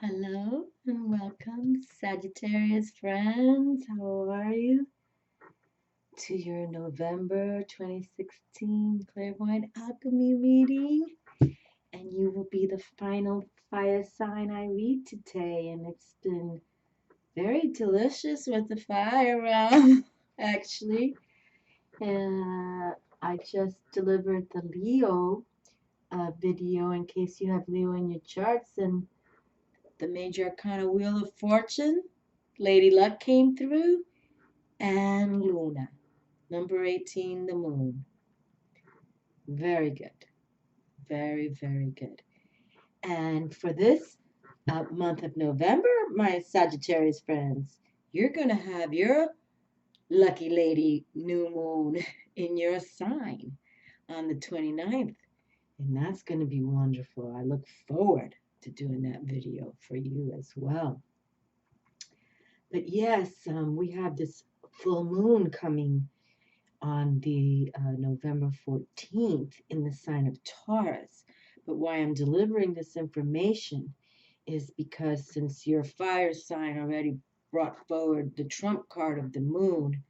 Hello and welcome, Sagittarius friends. How are you? To your November 2016 Clairvoyant Alchemy reading. And you will be the final fire sign I read today. And it's been very delicious with the fire around, actually. I just delivered the Leo video in case you have Leo in your charts. And the major arcana Wheel of Fortune, Lady Luck came through, and Luna, number 18, the moon. Very good. Very, very good. And for this month of November, my Sagittarius friends, you're going to have your lucky lady new moon in your sign on the 29th. And that's going to be wonderful. I look forward to doing that video for you as well. But yes, we have this full moon coming on the November 14th in the sign of Taurus. But why I'm delivering this information is because since your fire sign already brought forward the trump card of the moon,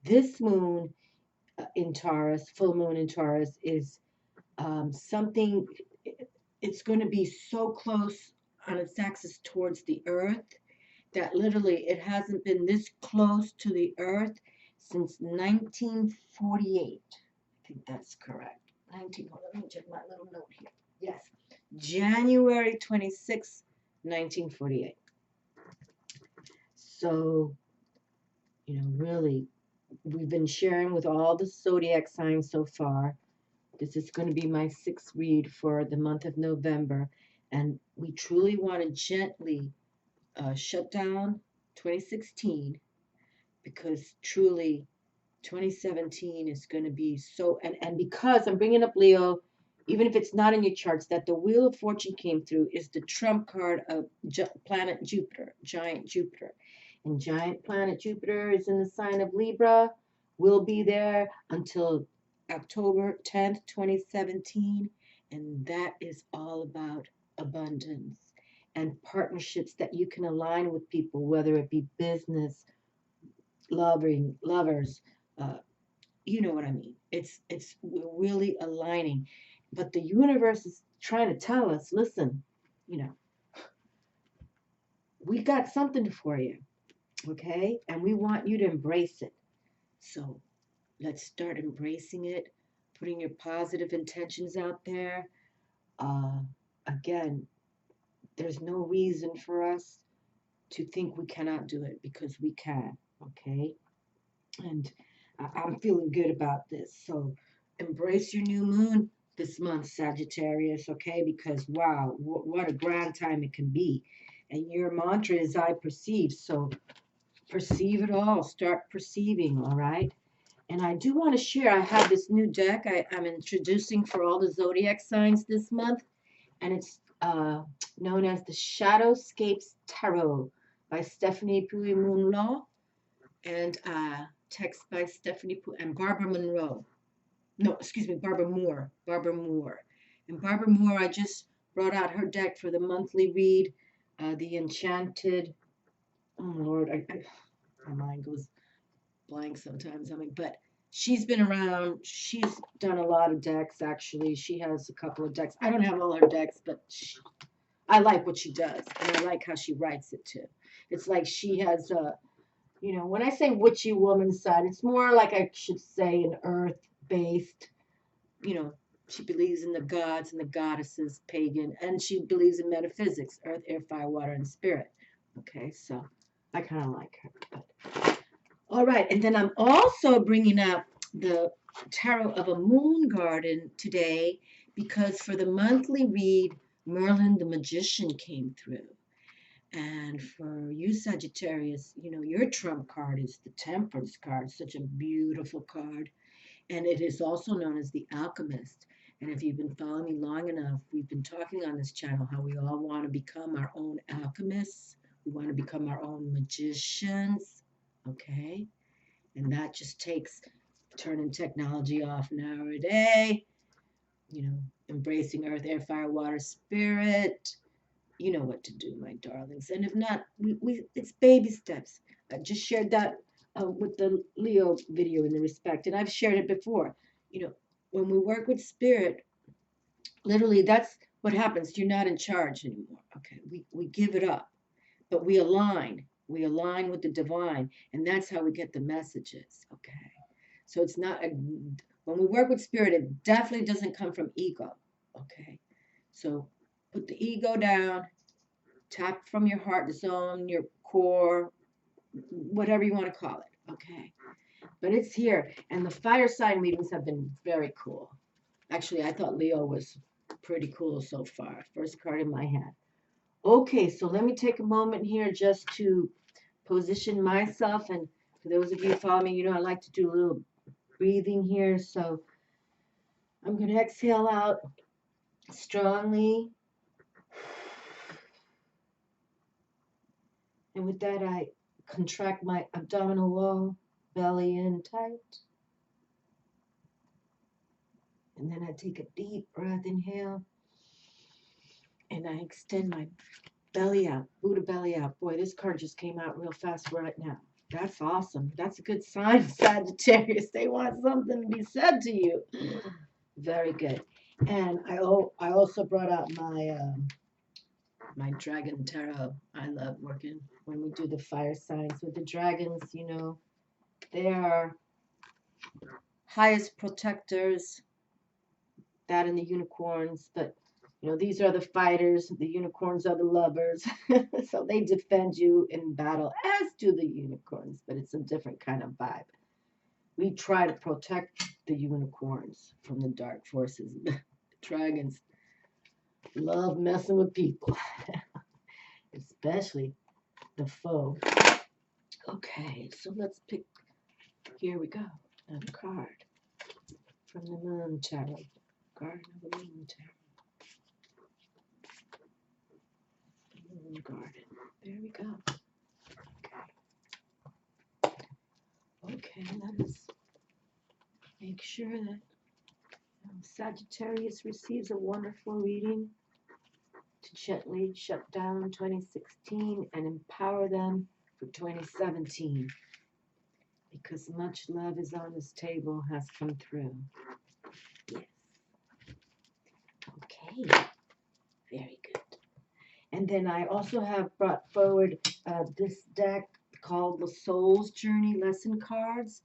this moon in Taurus, full moon in Taurus, is something, it's going to be so close on its axis towards the earth that literally it hasn't been this close to the earth since 1948. I think that's correct. Let me check my little note here. Yes, January 26, 1948. So, really, we've been sharing with all the zodiac signs so far. This is going to be my sixth read for the month of November. And we truly want to gently shut down 2016 because truly 2017 is going to be so, and because I'm bringing up Leo, even if it's not in your charts, that the Wheel of Fortune came through is the trump card of planet Jupiter, giant Jupiter. And giant planet Jupiter is in the sign of Libra, will be there until October 10th, 2017. And that is all about abundance and partnerships that you can align with people, whether it be business, lovers, uh, you know what I mean. It's really aligning, but the universe is trying to tell us, listen, you know, we got something for you, okay, and we want you to embrace it. So let's start embracing it, putting your positive intentions out there. Uh, Again, there's no reason for us to think we cannot do it because we can, okay? And I'm feeling good about this. So embrace your new moon this month, Sagittarius, okay? Because wow, what a grand time it can be. And your mantra is I perceive. So perceive it all. Start perceiving, all right? And I do want to share, I have this new deck I'm introducing for all the zodiac signs this month. And it's known as the Shadowscapes Tarot by Stephanie Pui Moon Law and text by Stephanie Pui and Barbara Monroe. No, excuse me, Barbara Moore. Barbara Moore. And Barbara Moore, I just brought out her deck for the monthly read, the Enchanted. Oh Lord, my mind goes blank sometimes. I mean, but she's been around. She's done a lot of decks. Actually, she has a couple of decks. I don't have all her decks, but I like what she does, and I like how she writes it too. It's like she has a, when I say witchy woman side, it's more like I should say an earth based, you know, she believes in the gods and the goddesses, pagan, and she believes in metaphysics, earth, air, fire, water, and spirit. Okay, so I kind of like her. But, all right, and then I'm also bringing up the Tarot of a Moon Garden today because for the monthly read, Merlin the Magician came through. And for you, Sagittarius, your trump card is the Temperance card, such a beautiful card. And it is also known as the Alchemist. And if you've been following me long enough, we've been talking on this channel how we all want to become our own alchemists. We want to become our own magicians. Okay? And that just takes turning technology off an hour a day, embracing earth, air, fire, water, spirit, you know what to do, my darlings. And if not, it's baby steps. I just shared that with the Leo video in the respect, and I've shared it before. You know, when we work with spirit, literally that's what happens. You're not in charge anymore. Okay, we give it up, but we align. We align with the divine, and that's how we get the messages. Okay, so it's not a, when we work with spirit, it definitely doesn't come from ego. Okay, so put the ego down, tap from your heart zone, your core, whatever you want to call it. Okay, but it's here, and the fire sign readings have been very cool. Actually, I thought Leo was pretty cool so far. First card in my hand. Okay, so let me take a moment here just to position myself. And for those of you who follow me, you know I like to do a little breathing here. So I'm going to exhale out strongly. And with that, I contract my abdominal wall, belly in tight. And then I take a deep breath, inhale. And I extend my belly out, Buddha belly out. Boy, this card just came out real fast right now. That's awesome. That's a good sign, Sagittarius. They want something to be said to you. Very good. And I also brought out my dragon tarot. I love working when we do the fire signs with the dragons. You know, they are highest protectors. That and the unicorns, but you know, these are the fighters, the unicorns are the lovers. So they defend you in battle, as do the unicorns, but it's a different kind of vibe. We try to protect the unicorns from the dark forces. Dragons love messing with people, especially the foe. Okay, so let's pick, here we go, another card from the Moon Tarot. Card of the Moon Tarot. Garden. There we go. Okay, let us make sure that Sagittarius receives a wonderful reading to gently shut down 2016 and empower them for 2017. Because much love is on this table, has come through. Yes. Okay. Very good. And then I also have brought forward this deck called The Soul's Journey Lesson Cards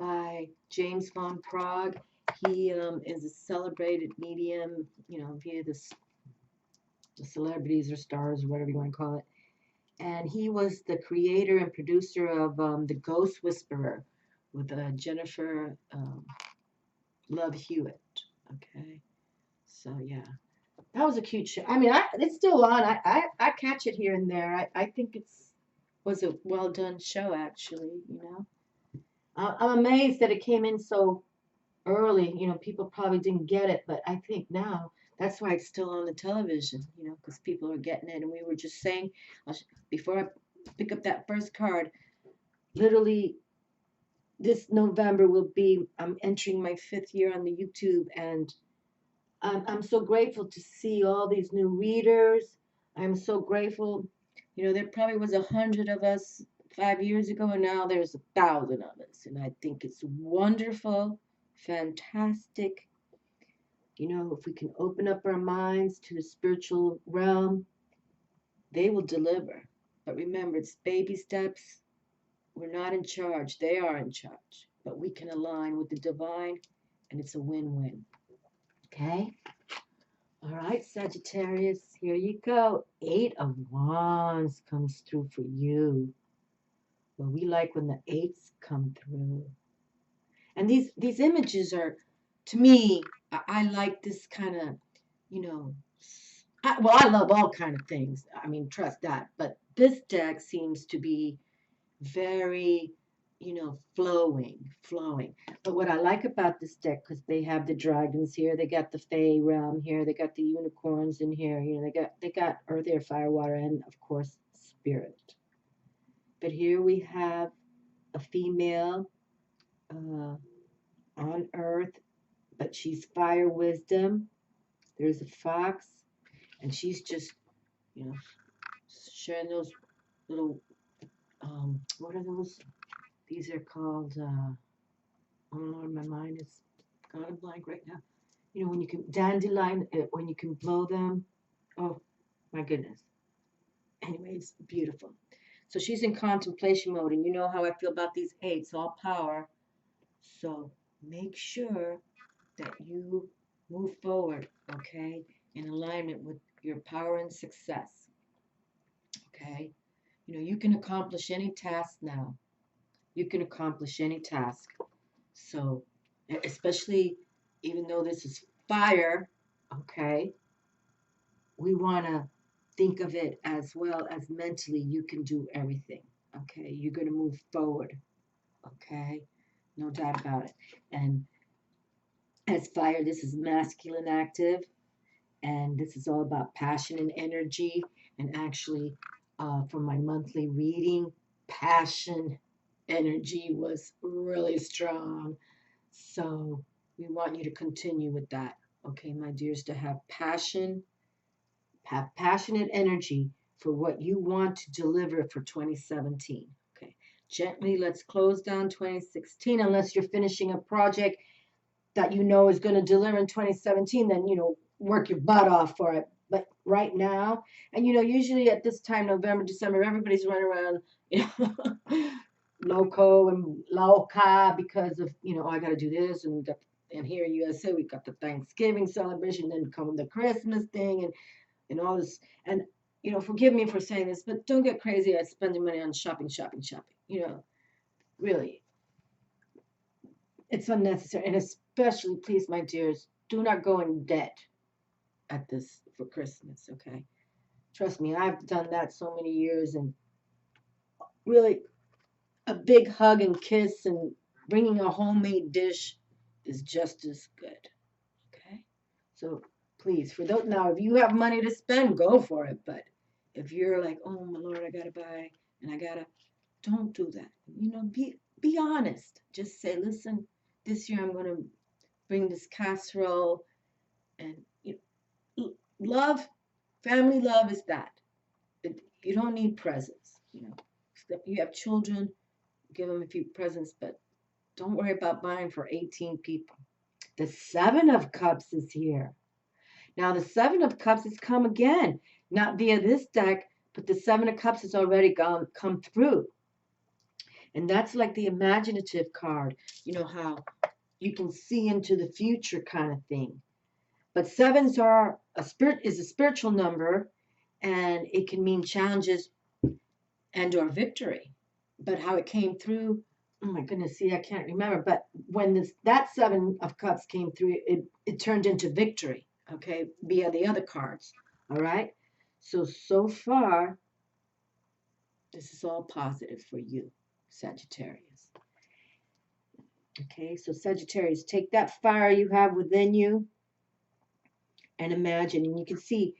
by James Von Prague. He is a celebrated medium, you know, via the celebrities or stars or whatever you want to call it. And he was the creator and producer of The Ghost Whisperer with Jennifer Love Hewitt. Okay, so yeah. That was a cute show. I mean, it's still on. I catch it here and there. I think was a well done show, actually. You know, I'm amazed that it came in so early. You know, people probably didn't get it, but I think now that's why it's still on the television. You know, because people are getting it. And we were just saying before I pick up that first card, literally this November will be. I'm entering my 5th year on the YouTube, and I'm so grateful to see all these new readers. I'm so grateful. You know, there probably was 100 of us 5 years ago, and now there's 1,000 of us. And I think it's wonderful, fantastic. You know, if we can open up our minds to the spiritual realm, they will deliver. But remember, it's baby steps. We're not in charge. They are in charge. But we can align with the divine, and it's a win-win. Okay? All right, Sagittarius, here you go. 8 of Wands comes through for you. Well, we like when the 8s come through. And these images are, to me, I like this kind of, you know, I love all kind of things. I mean, trust that. But this deck seems to be very, you know, flowing. But what I like about this deck, because they have the dragons here, they got the Fae realm here, they got the unicorns in here, you know, they got earth, air, fire, water, and of course spirit. But here we have a female on earth, but she's fire wisdom. There's a fox, and she's just you know, sharing those little, what are those? These are called, oh Lord, my mind is gone a blank right now. You know, when you can, dandelion, when you can blow them. Oh, my goodness. Anyways, beautiful. So she's in contemplation mode, and you know how I feel about these eights, all power. So make sure that you move forward, okay, in alignment with your power and success, okay? You know, you can accomplish any task now. You can accomplish any task. So, especially even though this is fire, okay, we want to think of it as well as mentally you can do everything, okay? You're going to move forward, okay? No doubt about it. And as fire, this is masculine active, and this is all about passion and energy. And actually, for my monthly reading, passion energy was really strong. So we want you to continue with that. Okay, my dears, to have passionate energy for what you want to deliver for 2017. Okay, gently, let's close down 2016 unless you're finishing a project that you know is going to deliver in 2017, then, you know, work your butt off for it. But right now, and you know, usually at this time, November, December, everybody's running around, you know, loco and loca because of, you know, oh, I got to do this, and here in USA we got the Thanksgiving celebration, then come the Christmas thing, and all this, and you know, forgive me for saying this, but don't get crazy at spending money on shopping. You know, really, it's unnecessary, and especially, please, my dears, do not go in debt at this for Christmas, okay? Trust me, I've done that so many years, and really, a big hug and kiss and bringing a homemade dish is just as good, okay? So please, for those now, if you have money to spend, go for it. But if you're like, oh my Lord, I gotta buy and I gotta, don't do that. You know, be honest. Just say, listen, this year I'm gonna bring this casserole, and you know, love, family love is that. You don't need presents. You know, you have children, give them a few presents, but don't worry about buying for 18 people. The Seven of Cups is here. Now, the Seven of Cups has come again, not via this deck, but the Seven of Cups has already come through. And that's like the imaginative card, you know, how you can see into the future kind of thing. But sevens are is a spiritual number, and it can mean challenges and or victory. But how it came through, oh my goodness, see, I can't remember. But when that Seven of Cups came through, it turned into victory, okay, via the other cards. All right. So far, this is all positive for you, Sagittarius. Okay, so Sagittarius, take that fire you have within you and imagine. And you can see,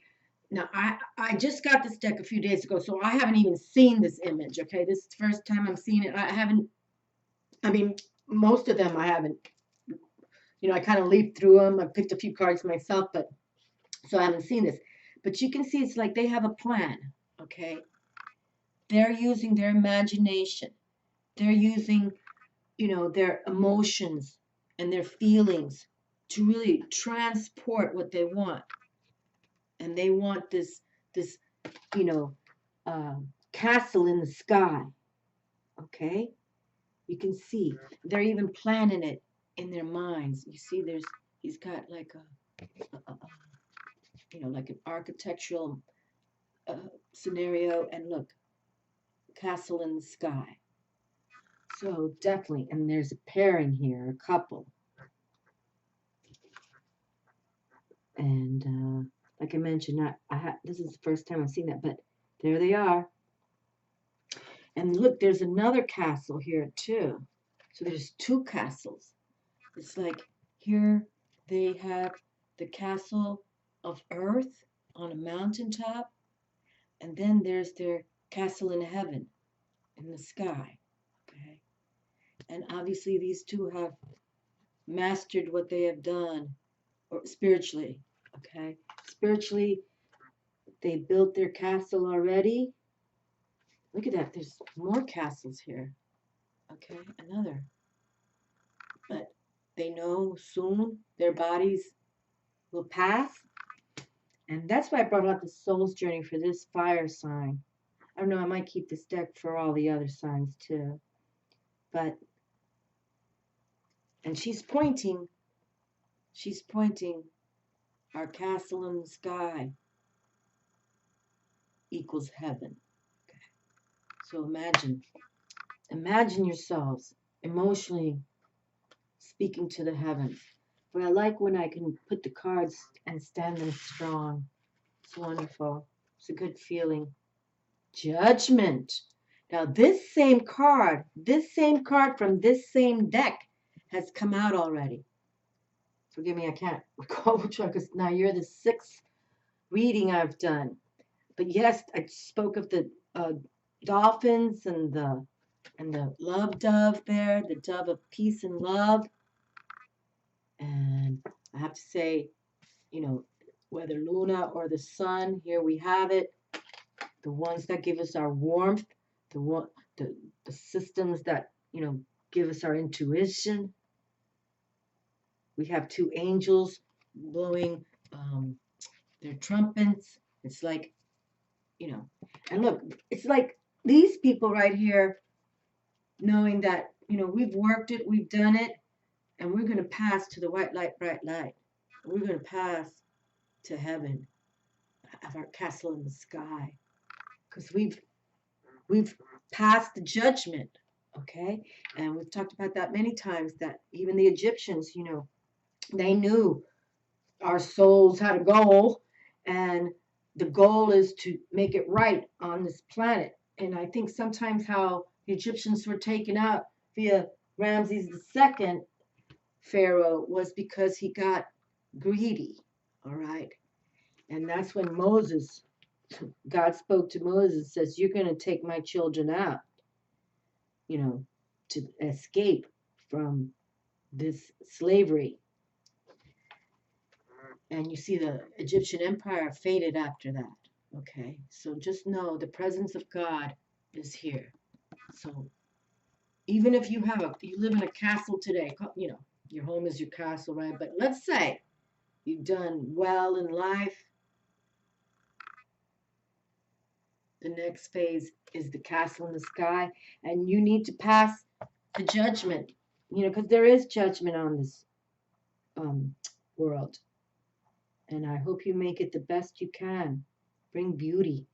now I just got this deck a few days ago, so I haven't even seen this image, okay? This is the first time I'm seeing it. I mean, most of them I haven't, you know, I kind of leafed through them. I picked a few cards myself, but so I haven't seen this. But you can see it's like they have a plan, okay? They're using their imagination. They're using, you know, their emotions and their feelings to really transport what they want. And they want this, you know, castle in the sky, okay? You can see they're even planning it in their minds. You see, he's got like a you know, like an architectural scenario, and look, castle in the sky. So definitely, and there's a pairing here, a couple, and like I mentioned, this is the first time I've seen that, but there they are. And look, there's another castle here too. So there's two castles. It's like here they have the castle of Earth on a mountaintop, and then there's their castle in heaven, in the sky. Okay. And obviously these two have mastered what they have done, or spiritually. Okay. Spiritually, They built their castle already. Look at that. There's more castles here. Okay, another. But they know soon their bodies will pass. And that's why I brought out the soul's journey for this fire sign. I don't know, I might keep this deck for all the other signs too. But, and she's pointing our castle in the sky equals heaven. Okay. So imagine yourselves emotionally speaking to the heavens. But I like when I can put the cards and stand them strong. It's wonderful. It's a good feeling. Judgment. Now this same card from this same deck has come out already. Forgive me, I can't recall which one, because now you're the sixth reading I've done. But yes, I spoke of the dolphins and the love dove there, the dove of peace and love. And I have to say, you know, whether Luna or the sun, here we have it. The ones that give us our warmth, the systems that, you know, give us our intuition. We have two angels blowing their trumpets. It's like, you know, and look, it's like these people right here knowing that, you know, we've worked it, we've done it, and we're going to pass to the white light, bright light. We're going to pass to heaven of our castle in the sky, because we've passed the judgment, okay? And we've talked about that many times, that even the Egyptians, you know, they knew our souls had a goal, and the goal is to make it right on this planet. And I think sometimes how the Egyptians were taken out via Ramses II Pharaoh was because he got greedy, all right? And that's when God spoke to Moses, says, you're going to take my children out, you know, to escape from this slavery. And you see the Egyptian empire faded after that. Okay, so just know the presence of God is here. So even if you live in a castle today, you know, your home is your castle, right? But let's say you've done well in life. The next phase is the castle in the sky, and you need to pass the judgment, you know, because there is judgment on this world. And I hope you make it the best you can. Bring beauty.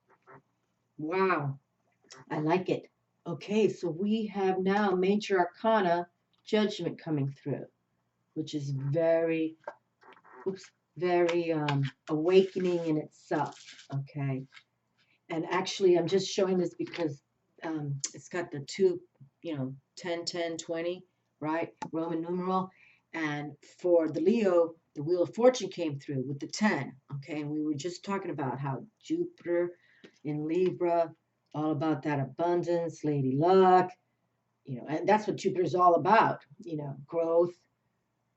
Wow, I like it. Okay, so we have now Major Arcana Judgment coming through, which is very awakening in itself. Okay, and actually I'm just showing this because it's got the two, you know, 10, 10, 20, right? Roman numeral. And for the Leo, the Wheel of Fortune came through with the 10. Okay, and we were just talking about how Jupiter in Libra, all about that abundance, lady luck, you know, and that's what Jupiter's all about, you know, growth,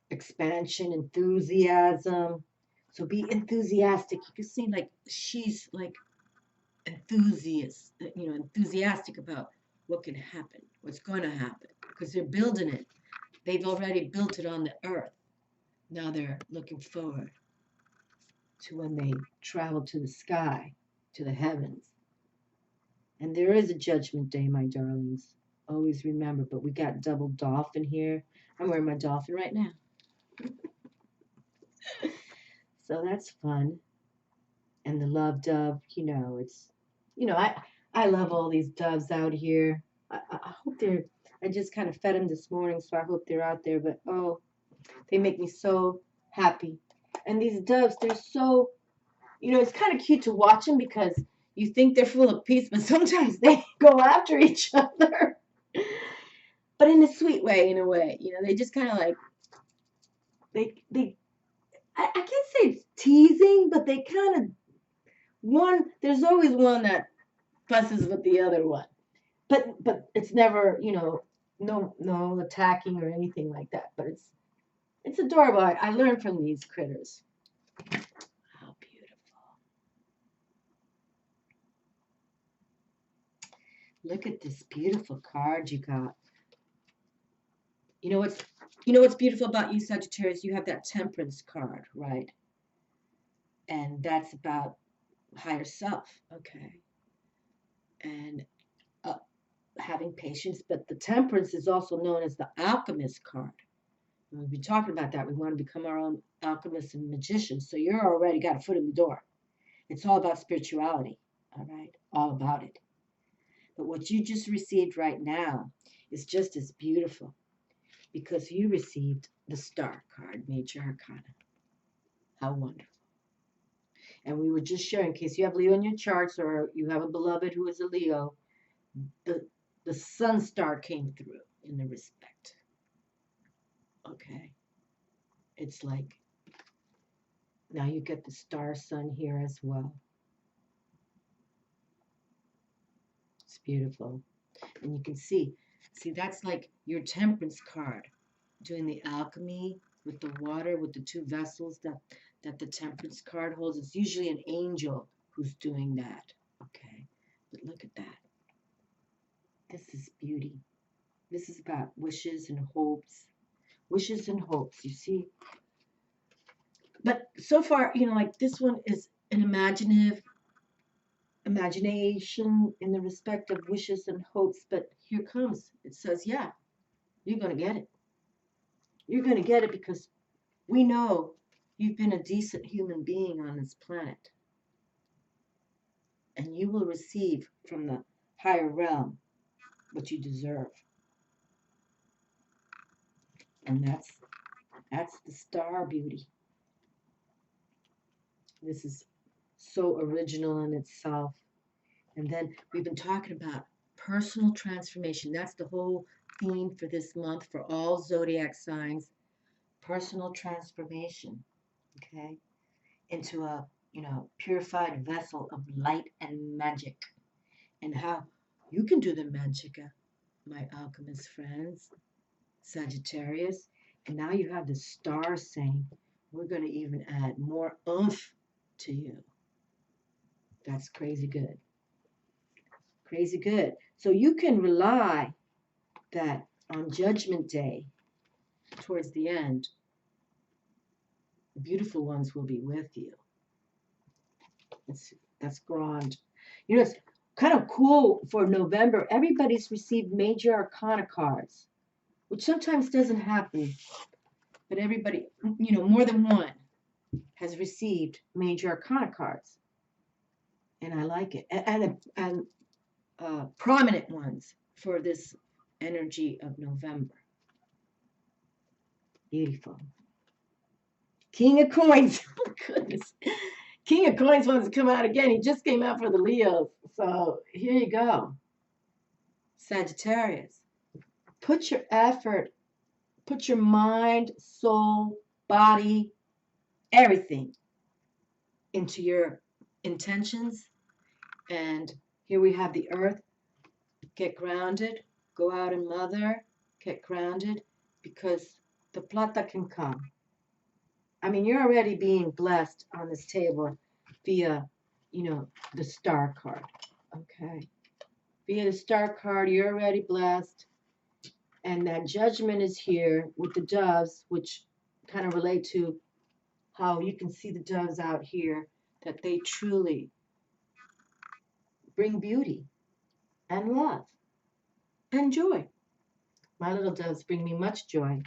expansion, enthusiasm. So be enthusiastic. You can see like she's like enthusiastic about what can happen, what's going to happen, because they're building it. They've already built it on the earth. Now they're looking forward to when they travel to the sky, to the heavens. And there is a judgment day, my darlings. Always remember, but we got double dolphin here. I'm wearing my dolphin right now. So that's fun. And the love dove, you know, it's, you know, I love all these doves out here. I hope I just kind of fed them this morning, so I hope they're out there. But, oh, they make me so happy. And these doves, they're so, you know, it's kind of cute to watch them because you think they're full of peace, but sometimes they go after each other. But in a sweet way, in a way. You know, they just kind of like, I can't say it's teasing, but they kind of, there's always one that fusses with the other one. But it's never, you know, no attacking or anything like that. But it's adorable. I learned from these critters. How beautiful. Look at this beautiful card you got. You know what's beautiful about you, Sagittarius? You have that Temperance card, right? And that's about higher self, okay? And having patience, but the Temperance is also known as the Alchemist card. And we've been talking about that. We want to become our own alchemists and magicians. So you're already got a foot in the door. It's all about spirituality, all right? All about it. But what you just received right now is just as beautiful because you received the Star card, Major Arcana. How wonderful. And we were just sharing, in case you have Leo in your charts or you have a beloved who is a Leo, the Sun Star came through in the respect. Okay. It's like, now you get the Star Sun here as well. It's beautiful. And you can see, that's like your Temperance card, doing the alchemy with the water, with the two vessels that the Temperance card holds. It's usually an angel who's doing that. Okay. But look at that. This is beauty. This is about wishes and hopes. Wishes and hopes, you see. But so far, like this one is an imagination in the respect of wishes and hopes. But here comes, it says, yeah, you're going to get it. You're going to get it because we know you've been a decent human being on this planet. And you will receive from the higher realm what you deserve. And that's the star beauty. This is so original in itself. And then we've been talking about personal transformation. That's the whole theme for this month for all zodiac signs. Personal transformation, okay, into a purified vessel of light and magic, and how you can do the magic, my alchemist friends, Sagittarius. And now you have the stars saying we're going to even add more oomph to you. That's crazy good. Crazy good. So you can rely that on Judgment Day, towards the end, beautiful ones will be with you. That's grand. It's kind of cool for November. Everybody's received Major Arcana cards, which sometimes doesn't happen. But everybody, more than one has received Major Arcana cards. And I like it. And prominent ones for this energy of November. Beautiful. King of Coins. Oh, goodness. King of Coins wants to come out again. He just came out for the Leos. So here you go. Sagittarius. Put your effort, put your mind, soul, body, everything into your intentions. And here we have the earth. Get grounded. Go out and mother. Get grounded because the plata can come. I mean, you're already being blessed on this table via, the star card. Okay. Via the star card, you're already blessed. And that Judgment is here with the doves, which kind of relate to how you can see the doves out here, that they truly bring beauty and love and joy. My little doves bring me much joy.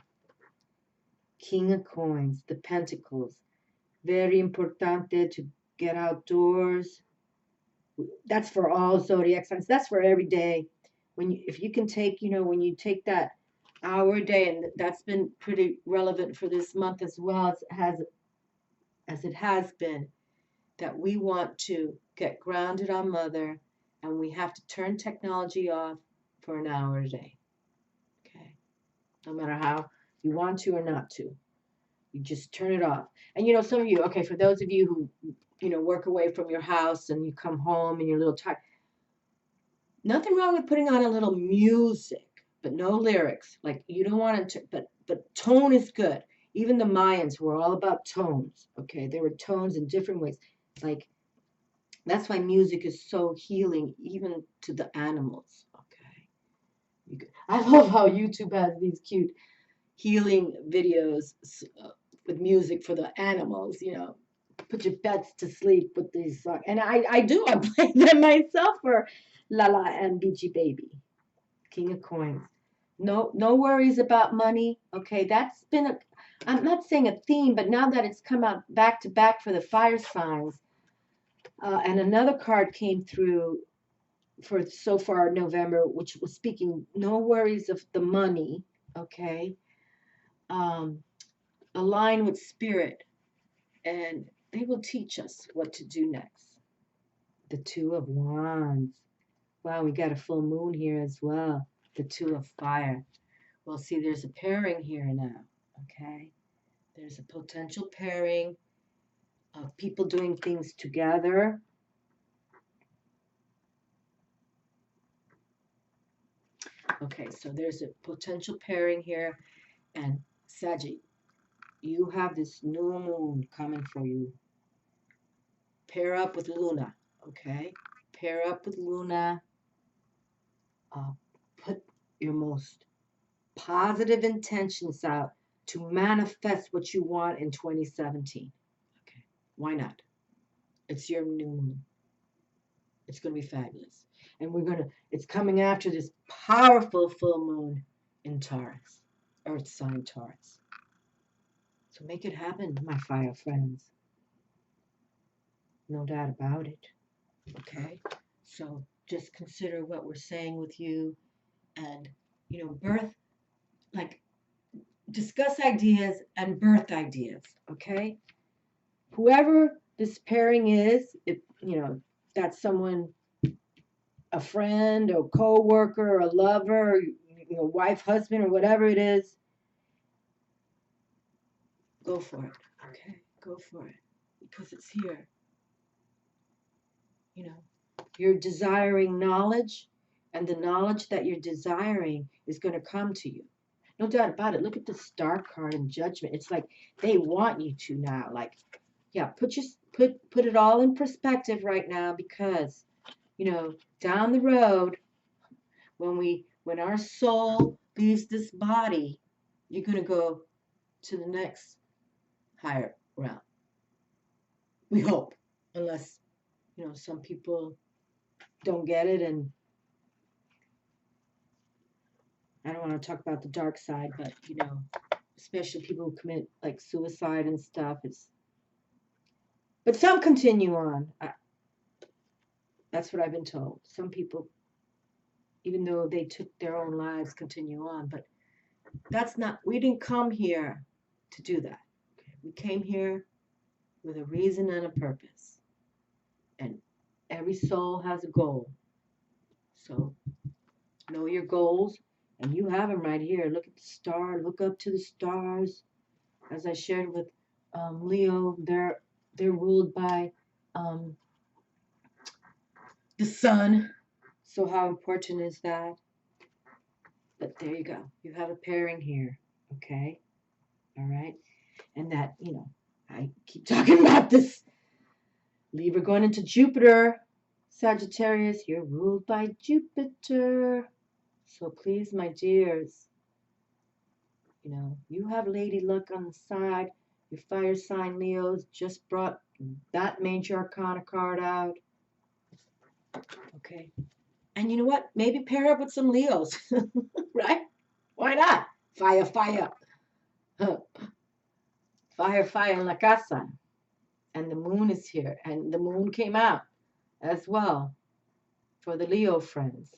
King of Coins, the Pentacles. Very importante to get outdoors. That's for all zodiac signs. That's for every day. If you can take, when you take that hour a day, and that's been pretty relevant for this month as well as it has been, that we want to get grounded on Mother, and we have to turn technology off for an hour a day. Okay, no matter how you want to or not to, you just turn it off. And some of you, okay, for those of you who work away from your house and you come home and you're a little tired, nothing wrong with putting on a little music, but no lyrics. Like, you don't want to, but tone is good. Even the Mayans were all about tones. Okay, there were tones in different ways. Like, That's why music is so healing, even to the animals. Okay. I love how YouTube has these cute healing videos with music for the animals, you know. Put your pets to sleep with these songs. And I do. I play them myself for Lala and Beachy Baby. King of Coins. No worries about money. Okay, that's been a, I'm not saying a theme, but now that it's come out back to back for the fire signs, and another card came through for so far November, which was speaking no worries of the money. Okay, um, align with spirit, and they will teach us what to do next. The Two of Wands. Wow, we got a full moon here as well. The Two of Fire. Well, see, there's a pairing here now. Okay, there's a potential pairing of people doing things together. Okay, so there's a potential pairing here, and Sagitt, you have this new moon coming for you. Pair up with Luna, okay? Pair up with Luna. Put your most positive intentions out to manifest what you want in 2017. Okay, why not? It's your new moon. It's going to be fabulous. And it's coming after this powerful full moon in Taurus, Earth sign Taurus. So make it happen, my fire friends. No doubt about it. Okay? So just consider what we're saying with you and, birth, like, discuss ideas and birth ideas. Okay? Whoever this pairing is, if, that's someone, a friend, a co-worker, a lover, wife, husband, or whatever it is, go for it. Okay? Go for it. Because it's here. You're desiring knowledge, and the knowledge that you're desiring is going to come to you. No doubt about it. Look at the Star card in Judgment. It's like they want you to now. Like, yeah, put it all in perspective right now, because, down the road, when our soul leaves this body, you're going to go to the next higher realm. We hope, unless, some people don't get it, and I don't want to talk about the dark side, but, especially people who commit like suicide and stuff. But some continue on. That's what I've been told. Some people, even though they took their own lives, continue on. But we didn't come here to do that. Okay? We came here with a reason and a purpose. And every soul has a goal. So know your goals, and you have them right here. Look at the star. Look up to the stars. As I shared with Leo, they're ruled by the sun. So how important is that? But there you go. You have a pairing here. Okay. All right. And that, I keep talking about this Libra going into Jupiter. Sagittarius, you're ruled by Jupiter. So please, my dears, you have Lady Luck on the side. Your fire sign Leos just brought that major arcana card out. Okay. And you know what? Maybe pair up with some Leos, right? Why not? Fire, fire. Fire, fire in la casa. And the moon is here. And the moon came out as well for the Leo friends.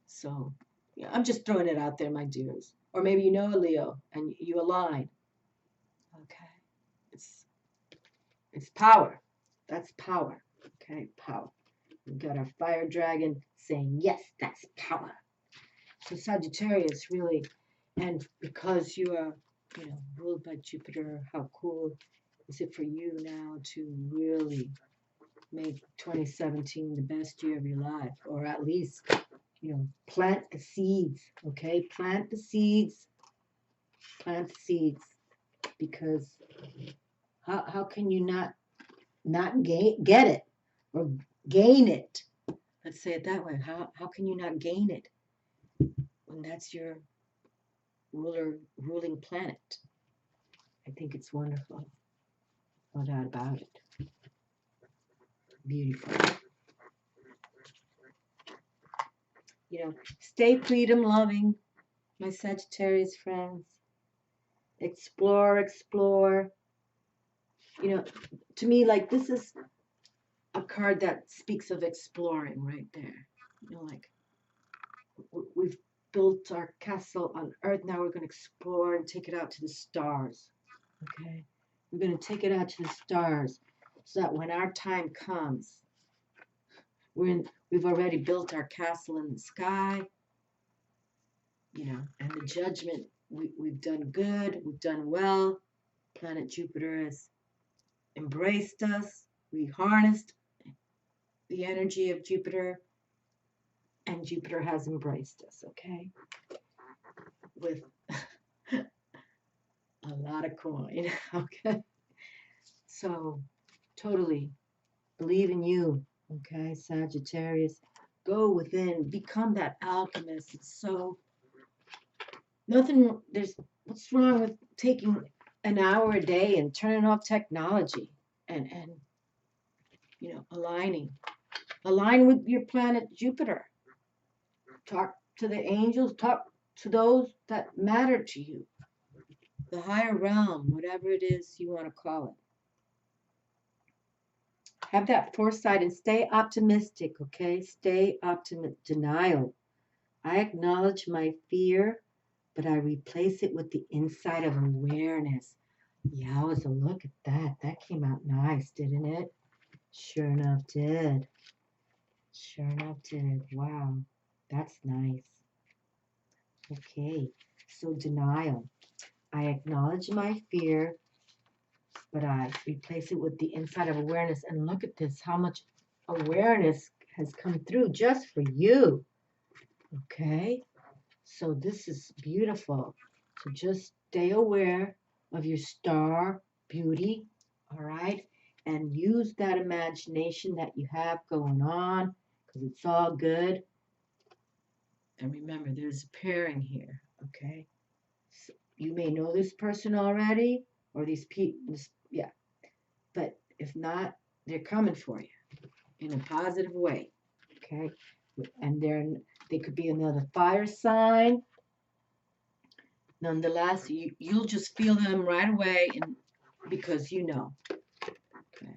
So, yeah, I'm just throwing it out there, my dears. Or maybe you know a Leo and you align. Okay. It's power. That's power. Okay, power. We've got our fire dragon saying, yes, that's power. So Sagittarius, really, and because you are, ruled by Jupiter, how cool is it for you now to really make 2017 the best year of your life, or at least, plant the seeds, okay? Plant the seeds, because how can you not get it, or gain it. Let's say it that way. How can you not gain it when that's your ruling planet? I think it's wonderful. No doubt about it. Beautiful. You know, stay freedom loving, my Sagittarius friends. Explore, explore. You know, to me, like, this is a card that speaks of exploring right there. You know, like, we've built our castle on earth. Now we're going to explore and take it out to the stars. Okay? We're going to take it out to the stars so that when our time comes, we've already built our castle in the sky, you know, and the judgment, we've done good, we've done well. Planet Jupiter has embraced us. We harnessed the energy of Jupiter, and Jupiter has embraced us, okay? With a lot of coin, okay? So, totally believe in you, okay, Sagittarius. Go within, become that alchemist. It's so, what's wrong with taking an hour a day and turning off technology and you know, align with your planet Jupiter. Talk to the angels, talk to those that matter to you, the higher realm, whatever it is you want to call it. Have that foresight and stay optimistic, okay? Stay optimistic. Denial. I acknowledge my fear, but I replace it with the insight of awareness. Yowza, look at that. That came out nice, didn't it? Sure enough did. Sure enough did. Wow. That's nice. Okay. So denial. I acknowledge my fear, but I replace it with the insight of awareness. And look at this, how much awareness has come through just for you. Okay? So this is beautiful. So just stay aware of your star beauty, all right? And use that imagination that you have going on, because it's all good. And remember, there's a pairing here, okay? So you may know this person already, or these people, yeah. But if not, they're coming for you in a positive way, okay? And they could be another fire sign. Nonetheless, you'll just feel them right away, and because you know, okay?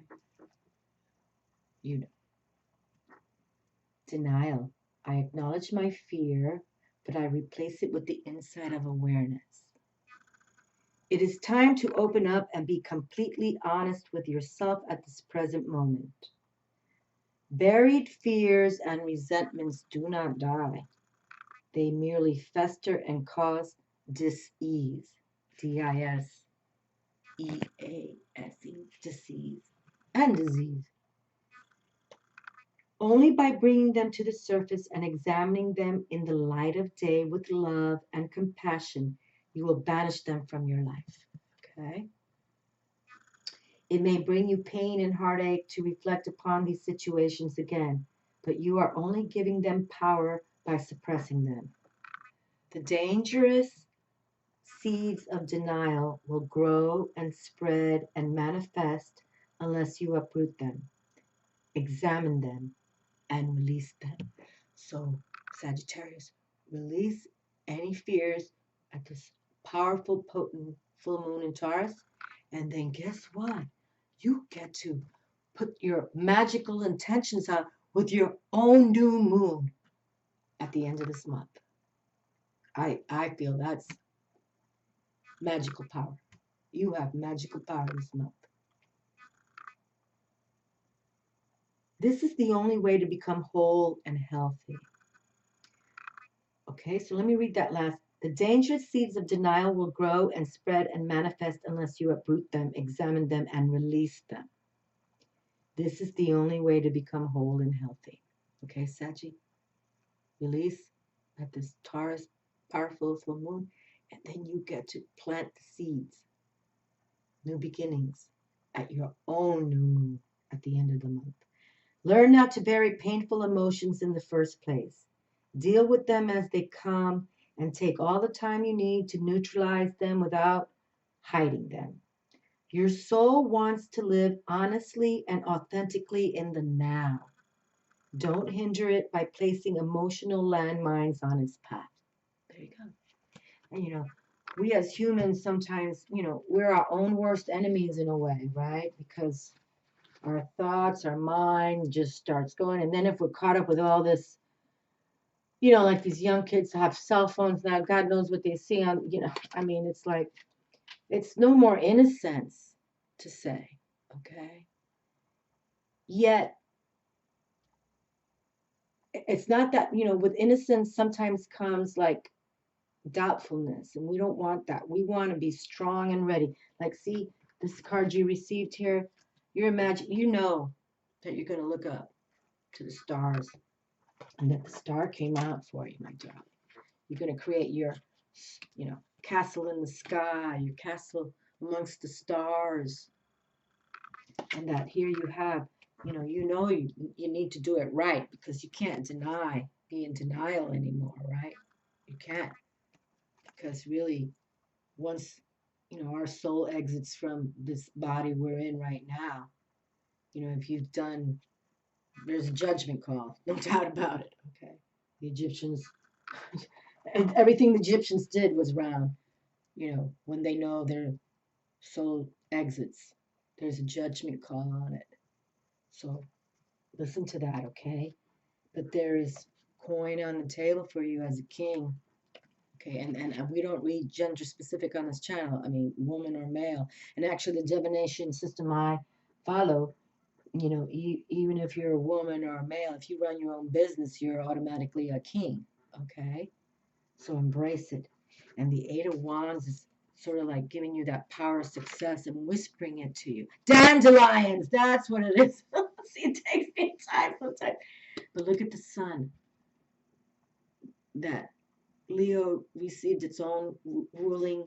You know. Denial. I acknowledge my fear, but I replace it with the insight of awareness. It is time to open up and be completely honest with yourself at this present moment. Buried fears and resentments do not die. They merely fester and cause dis-ease. D-I-S-E-A-S-E, disease, and disease. Only by bringing them to the surface and examining them in the light of day with love and compassion, you will banish them from your life. Okay? It may bring you pain and heartache to reflect upon these situations again, but you are only giving them power by suppressing them. The dangerous seeds of denial will grow and spread and manifest unless you uproot them, examine them, and release them. So, Sagittarius, release any fears at this powerful, potent full moon in Taurus. And then guess what? You get to put your magical intentions out with your own new moon at the end of this month. I feel that's magical power. You have magical power this month. This is the only way to become whole and healthy. Okay, so let me read that last. The dangerous seeds of denial will grow and spread and manifest unless you uproot them, examine them, and release them. This is the only way to become whole and healthy. Okay, Saggy? Release at this Taurus powerful full moon, and then you get to plant the seeds, new beginnings, at your own new moon at the end of the month. Learn not to bury painful emotions in the first place. Deal with them as they come and take all the time you need to neutralize them without hiding them. Your soul wants to live honestly and authentically in the now. Don't hinder it by placing emotional landmines on its path. There you go. And we as humans sometimes, we're our own worst enemies in a way, right? Because our thoughts, our mind just starts going. And then if we're caught up with all this, like these young kids have cell phones now, God knows what they see on, I mean, it's like, it's no more innocence to say, okay? Yet, it's not that, with innocence sometimes comes like doubtfulness, and we don't want that. We want to be strong and ready. Like, see, this card you received here, you know that you're going to look up to the stars and that the star came out for you, my darling. You're going to create your, castle in the sky, your castle amongst the stars. And that here you have, you need to do it right because you can't be in denial anymore, right? You can't. Because really, once, our soul exits from this body we're in right now, if you've done, there's a judgment call, no doubt about it, okay? The Egyptians, and everything the Egyptians did was round, when they know their soul exits, there's a judgment call on it. So listen to that, okay? But there is coin on the table for you as a king. Okay, and we don't read gender specific on this channel. I mean, woman or male. And actually, the divination system I follow, even if you're a woman or a male, if you run your own business, you're automatically a king. Okay, so embrace it. And the Eight of Wands is sort of like giving you that power of success and whispering it to you. Dandelions, that's what it is. See, it takes me time sometimes. But look at the sun. That Leo received its own ruling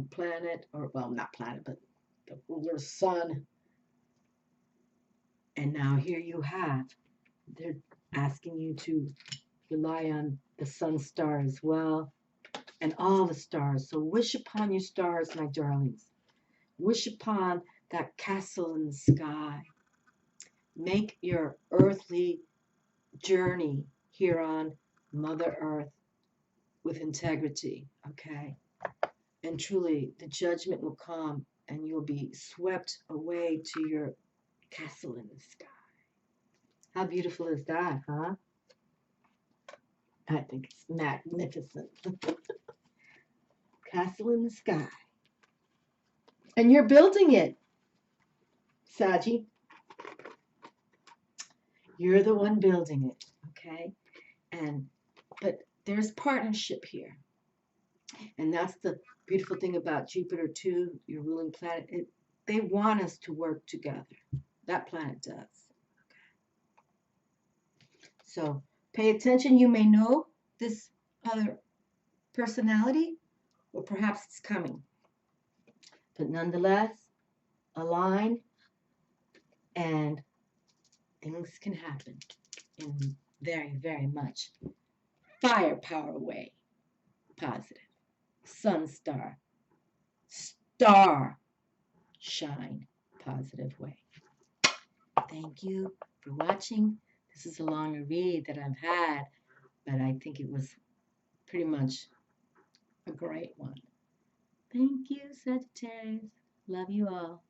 planet, or, well, not planet, but the ruler sun. And now here you have, they're asking you to rely on the sun star as well, and all the stars. So wish upon your stars, my darlings. Wish upon that castle in the sky. Make your earthly journey here on Mother Earth with integrity, okay? And truly, the judgment will come and you'll be swept away to your castle in the sky. How beautiful is that, huh? I think it's magnificent. Castle in the sky. And you're building it, Saji. You're the one building it, okay? But there's partnership here. And that's the beautiful thing about Jupiter too, your ruling planet. They want us to work together. That planet does. So pay attention. You may know this other personality, or perhaps it's coming. But nonetheless, align and things can happen in very, very much firepower way. Positive. Sun star. Star shine. Positive way. Thank you for watching. This is a longer read that I've had, but I think it was pretty much a great one. Thank you, Sagittarius. Love you all.